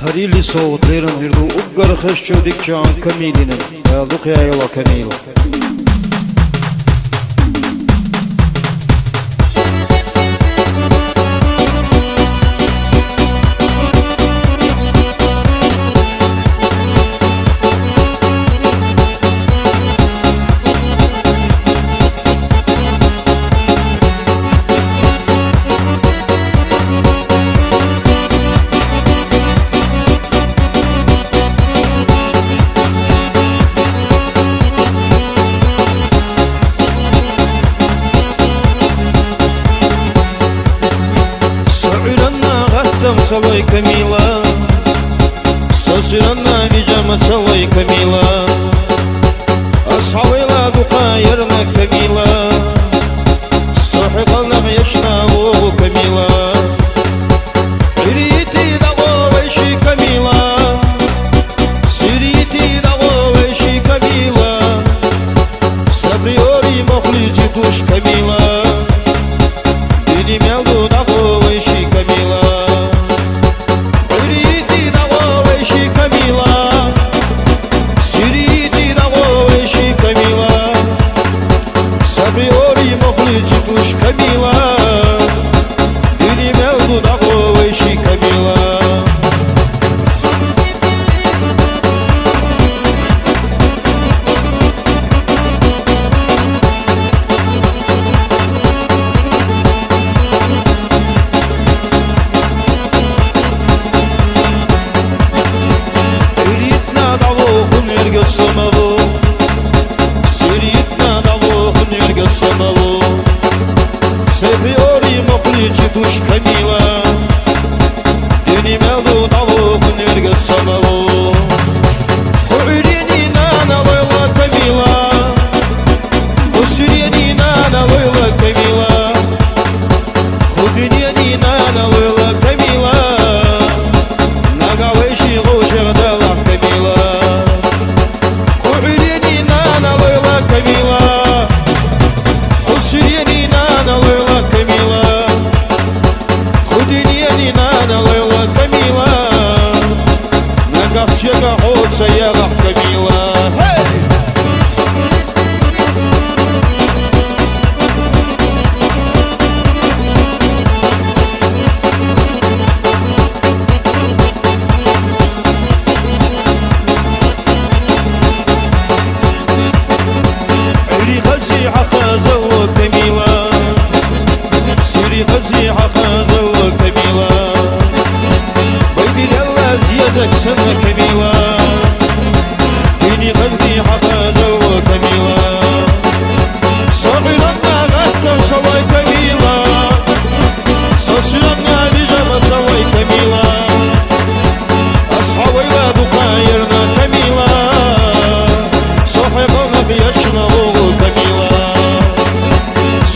هريلي صوت ليرن هردو أقر خشو ديك جان كميلين يا دوخ يا يلا كميل صلي كميلة سلسلنا نجمة صلي كميلة أصحابي لا دقايرنا كميلة صحي قلنا يشنا كميلة ريتي دعوة ويشي كميلة سريتي دعوة ويشي كميلة سبريوري مخلصي توش كميلة ديني ميلدو دعوة ويشي كميلة Tush Camila, Dini Meldu da Oishi Camila. Siritna da Ohun Erge Samavu, Siritna da Ohun Erge Samavu. Seviori moplici duş Camila Dini meldu davu kunirge samavu Kuirini nana loyla Camila Kusirini nana loyla Camila Kudiniyani nana loyla Camila Nagaweshi gojerdala Camila Kuirini nana loyla Camila Kusirini nana loyla Camila, Kudiniyani nana loyla Camila, Nagaf chega hotsa yagaf Camila. عري غزي حقازو Camila. غزي حقازة وكميلة بيدي لله زيادك سنة كميلة ديني غزي حقازة وكميلة صغي لنا غتا صوي كميلة صصي لنا بجمع صوي كميلة أصحابي لا دقايرنا كميلة صحي قلنا بيشنا وكميلة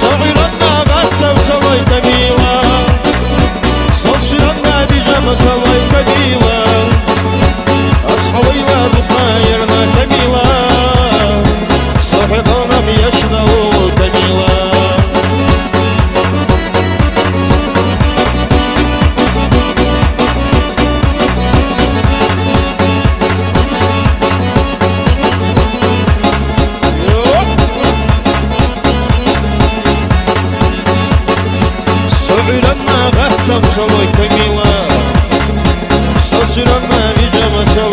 صغي لنا غتا صوي كميلة صصي لنا بجمع صوي كميلة أصحابي لا دقايرنا كميلة صحي قلنا بيشنا وكميلة صلي كميلة صلي لنا بجمع